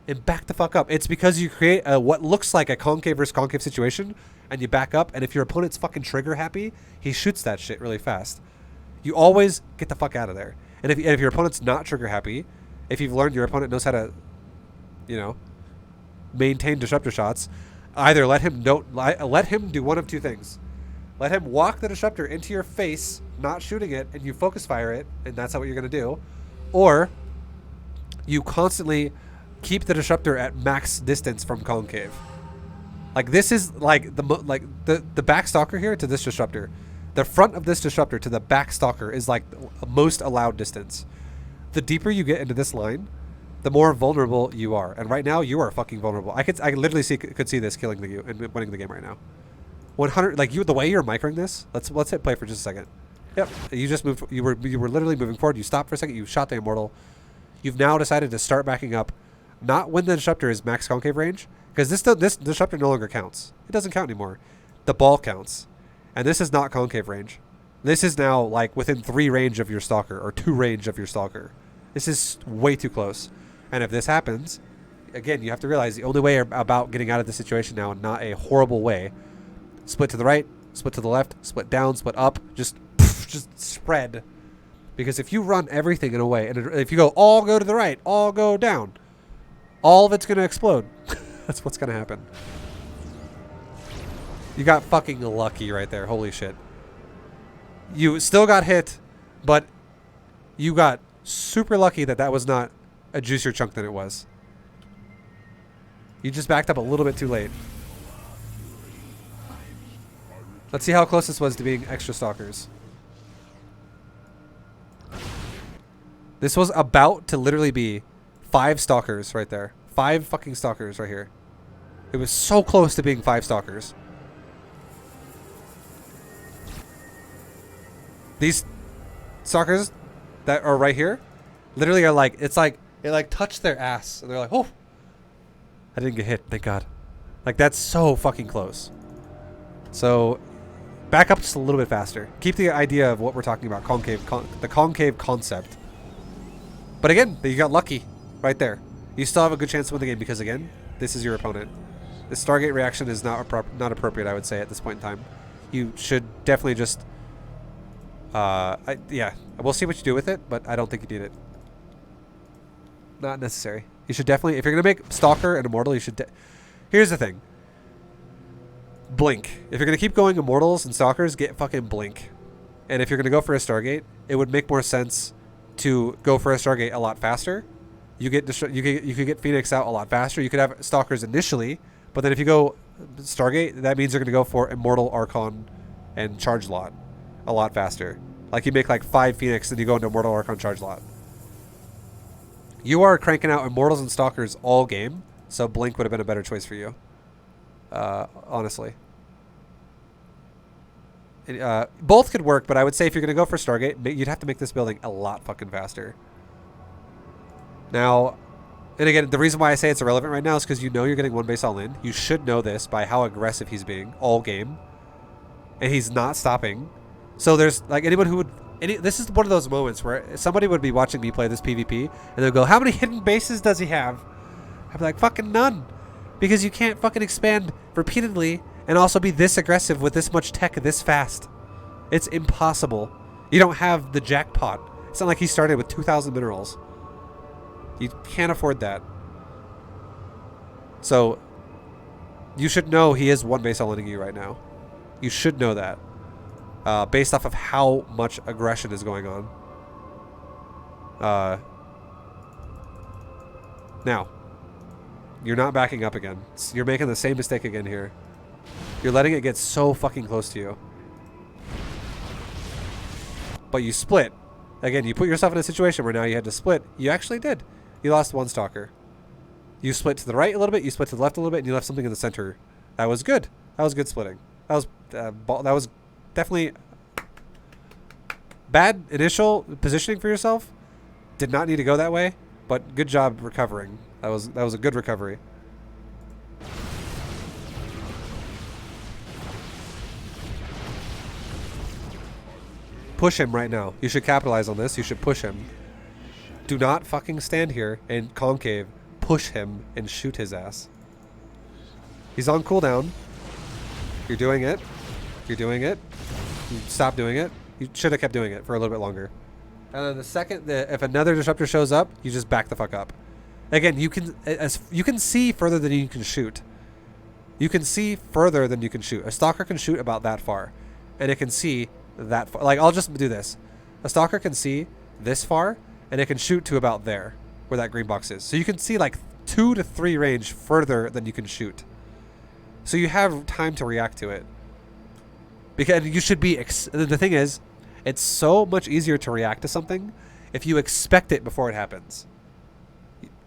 and back the fuck up. It's because you create what looks like a concave versus concave situation and you back up, and if your opponent's fucking trigger happy, he shoots that shit really fast. You always get the fuck out of there. And if your opponent's not trigger happy, if you've learned your opponent knows how to, you know, maintain disruptor shots, either let him do one of two things. Let him walk the disruptor into your face, not shooting it, and you focus fire it, and that's not what you're going to do. Or you constantly keep the disruptor at max distance from concave. Like, this is like the back stalker here to this disruptor. The front of this disruptor to the back stalker is like the most allowed distance. The deeper you get into this line, the more vulnerable you are. And right now, you are fucking vulnerable. I literally could see this killing you and winning the game right now. 100, like, the way you're microing this. Let's hit play for just a second. Yep, you just moved. You were literally moving forward. You stopped for a second. You shot the immortal. You've now decided to start backing up, not when the disruptor is max concave range, because this disruptor no longer counts. It doesn't count anymore. The ball counts, and this is not concave range. This is now like within 3 range of your stalker or 2 range of your stalker. This is way too close. And if this happens, again, you have to realize the only way about getting out of the situation now, not a horrible way, split to the right, split to the left, split down, split up, just spread. Because if you run everything in a way, and if you go all go to the right, all go down, all of it's going to explode. That's what's going to happen. You got fucking lucky right there. Holy shit. You still got hit, but you got super lucky that that was not a juicier chunk than it was. You just backed up a little bit too late. Let's see how close this was to being extra stalkers. This was about to literally be 5 stalkers right there. 5 fucking stalkers right here. It was so close to being 5 stalkers. These stalkers that are right here literally are like, it's like, it like touched their ass. And they're like, oh, I didn't get hit. Thank God. Like, that's so fucking close. So back up just a little bit faster. Keep the idea of what we're talking about, the concave concept. But again, you got lucky right there. You still have a good chance to win the game because, again, this is your opponent. The Stargate reaction is not appropriate, I would say, at this point in time. You should definitely just... yeah, we'll see what you do with it, but I don't think you need it. Not necessary. You should definitely... If you're going to make Stalker and Immortal, you should... Here's the thing. Blink. If you're going to keep going Immortals and Stalkers, get fucking Blink. And if you're going to go for a Stargate, it would make more sense to go for a Stargate a lot faster. You could get Phoenix out a lot faster. You could have Stalkers initially, but then if you go Stargate, that means you're going to go for Immortal, Archon, and Charge Lot a lot faster. Like, you make like 5 Phoenix, and you go into Immortal, Archon, Charge Lot. You are cranking out Immortals and Stalkers all game, so Blink would have been a better choice for you. Honestly. Both could work, but I would say if you're going to go for Stargate, you'd have to make this building a lot fucking faster. Now, and again, the reason why I say it's irrelevant right now is because you know you're getting 1 base all in. You should know this by how aggressive he's being all game. And he's not stopping. So there's, like, anyone who would... this is one of those moments where somebody would be watching me play this PvP, and they'll go, how many hidden bases does he have? I'd be like, fucking none. Because you can't fucking expand repeatedly and also be this aggressive with this much tech this fast. It's impossible. You don't have the jackpot. It's not like he started with 2,000 minerals. You can't afford that. So, you should know he is 1 base all-inning you right now. You should know that. Based off of how much aggression is going on. Now, you're not backing up again. You're making the same mistake again here. You're letting it get so fucking close to you. But you split. Again, you put yourself in a situation where now you had to split. You actually did. You lost 1 Stalker. You split to the right a little bit, you split to the left a little bit, and you left something in the center. That was good. That was good splitting. That was definitely bad initial positioning for yourself. Did not need to go that way, but good job recovering. That was a good recovery. Push him right now. You should capitalize on this. You should push him. Do not fucking stand here and concave. Push him and shoot his ass. He's on cooldown. You're doing it. You're doing it. You stop doing it. You should have kept doing it for a little bit longer. And then the second, if another disruptor shows up, you just back the fuck up. Again, you can see further than you can shoot. You can see further than you can shoot. A stalker can shoot about that far, and it can see that far. Like, I'll just do this. A stalker can see this far, and it can shoot to about there, where that green box is. So you can see like 2 to 3 range further than you can shoot. So you have time to react to it. Because you should be... the thing is, it's so much easier to react to something if you expect it before it happens.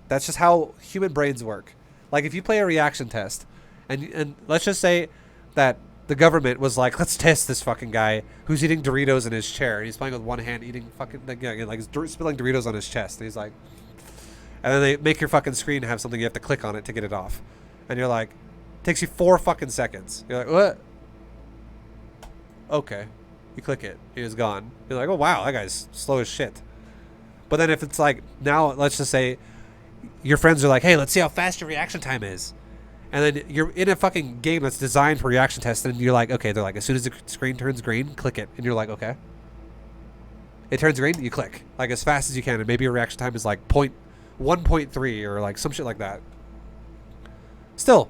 That's just how human brains work. Like, if you play a reaction test, and let's just say that the government was like, let's test this fucking guy who's eating Doritos in his chair, and he's playing with one hand, eating fucking, like spilling Doritos on his chest, and he's like... And then they make your fucking screen have something you have to click on it to get it off. And you're like... Takes you 4 fucking seconds. You're like, what? Okay. You click it. He was gone. You're like, oh wow, that guy's slow as shit. But then if it's like, now let's just say your friends are like, hey, let's see how fast your reaction time is. And then you're in a fucking game that's designed for reaction tests, and you're like, okay, they're like, as soon as the screen turns green, click it. And you're like, okay. It turns green, you click. Like, as fast as you can, and maybe your reaction time is like 1.3 or like some shit like that. Still,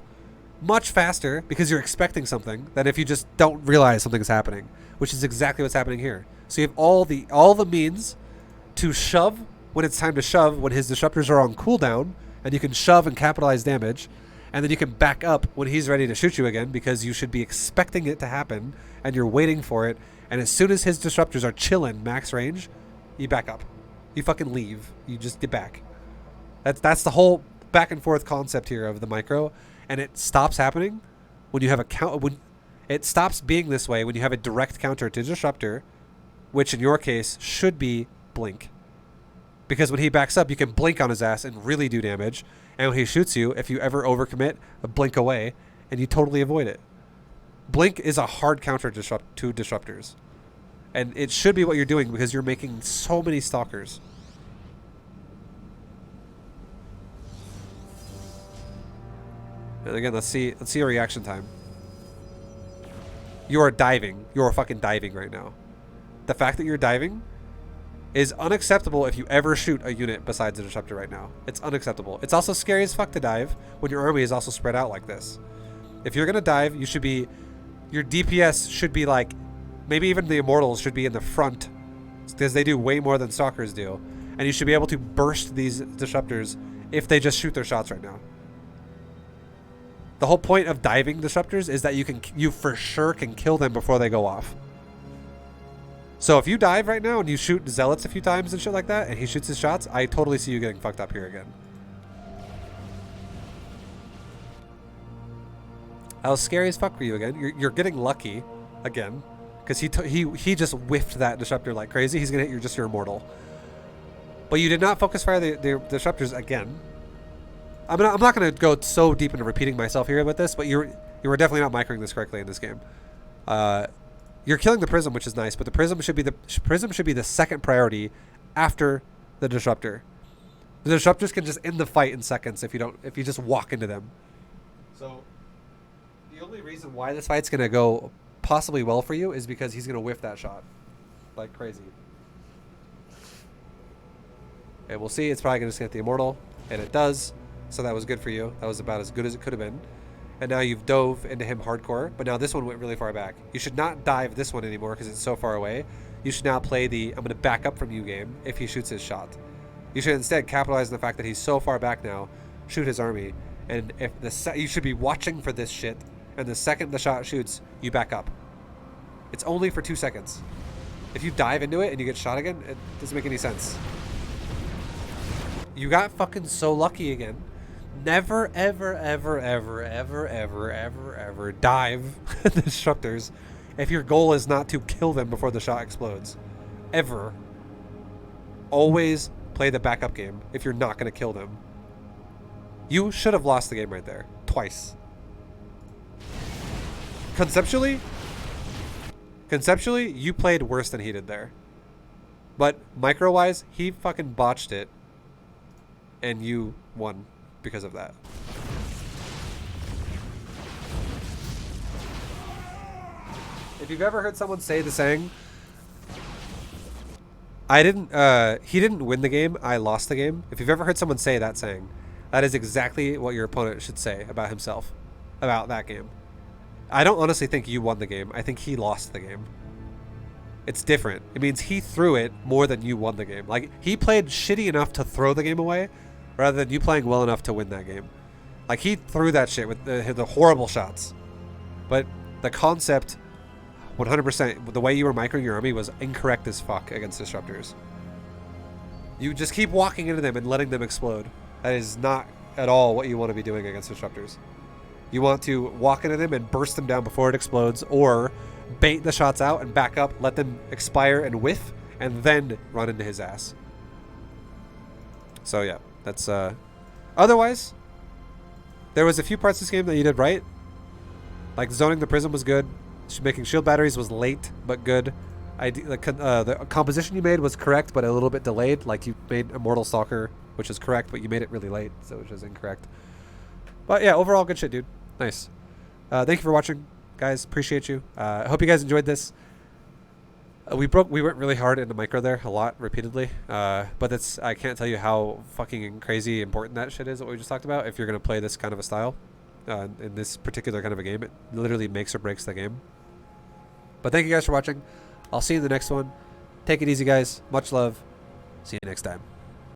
much faster because you're expecting something than if you just don't realize something's happening, which is exactly what's happening here. So you have all the means to shove when it's time to shove, when his disruptors are on cooldown, and you can shove and capitalize damage, and then you can back up when he's ready to shoot you again because you should be expecting it to happen and you're waiting for it. And as soon as his disruptors are chilling max range, you back up. You fucking leave. You just get back. That's the whole back and forth concept here of the micro, and it stops happening when you have a count. When it stops being this way when you have a direct counter to disruptor, which in your case should be blink. Because when he backs up, you can blink on his ass and really do damage. And when he shoots you, if you ever overcommit, blink away, and you totally avoid it. Blink is a hard counter to disruptors. And it should be what you're doing because you're making so many stalkers. And again, let's see your reaction time. You are diving. You are fucking diving right now. The fact that you're diving is unacceptable if you ever shoot a unit besides a disruptor right now. It's unacceptable. It's also scary as fuck to dive when your army is also spread out like this. If you're gonna dive, you should be, your DPS should be like, maybe even the immortals should be in the front because they do way more than stalkers do. And you should be able to burst these disruptors if they just shoot their shots right now. The whole point of diving disruptors is that you for sure can kill them before they go off. So if you dive right now and you shoot zealots a few times and shit like that, and he shoots his shots, I totally see you getting fucked up here again. That was scary as fuck for you again. You're getting lucky again because he just whiffed that disruptor like crazy. He's gonna hit your immortal. But you did not focus fire the disruptors again. I'm not gonna go so deep into repeating myself here with this, but you were definitely not microing this correctly in this game. You're killing the prism, which is nice, but the prism should be the second priority after the disruptor. The disruptors can just end the fight in seconds if you just walk into them. So the only reason why this fight's gonna go possibly well for you is because he's gonna whiff that shot like crazy. And we'll see. It's probably gonna just hit the immortal, and it does. So that was good for you. That was about as good as it could have been. And now you've dove into him hardcore, but now this one went really far back. You should not dive this one anymore because it's so far away. You should now play the I'm going to back up from you game if he shoots his shot. You should instead capitalize on the fact that he's so far back now, shoot his army, and if you should be watching for this shit, and the second the shot shoots, you back up. It's only for 2 seconds. If you dive into it and you get shot again, it doesn't make any sense. You got fucking so lucky again. Never, ever, ever, ever, ever, ever, ever, ever dive the disruptors if your goal is not to kill them before the shot explodes. Ever. Always play the backup game if you're not going to kill them. You should have lost the game right there. Twice. Conceptually, you played worse than he did there. But micro-wise, he fucking botched it. And you won because of that. If you've ever heard someone say the saying, he didn't win the game, I lost the game. If you've ever heard someone say that saying, that is exactly what your opponent should say about himself, about that game. I don't honestly think you won the game. I think he lost the game. It's different. It means he threw it more than you won the game. Like, he played shitty enough to throw the game away, rather than you playing well enough to win that game. Like, he threw that shit with the horrible shots. But the concept, 100%, the way you were microing your army was incorrect as fuck against disruptors. You just keep walking into them and letting them explode. That is not at all what you want to be doing against disruptors. You want to walk into them and burst them down before it explodes, or bait the shots out and back up, let them expire and whiff, and then run into his ass. So yeah. That's, otherwise, there was a few parts of this game that you did right. Like, zoning the prism was good. Making shield batteries was late, but good. The composition you made was correct, but a little bit delayed. Like, you made Immortal Stalker which is correct, but you made it really late, so which is incorrect. But yeah, overall good shit, dude. Nice. Thank you for watching, guys. Appreciate you. I hope you guys enjoyed this. We went really hard into micro there a lot repeatedly, but that's, I can't tell you how fucking crazy important that shit is, what we just talked about. If you're gonna play this kind of a style, in this particular kind of a game, it literally makes or breaks the game. But thank you guys for watching. I'll see you in the next one. Take it easy, guys. Much love. See you next time.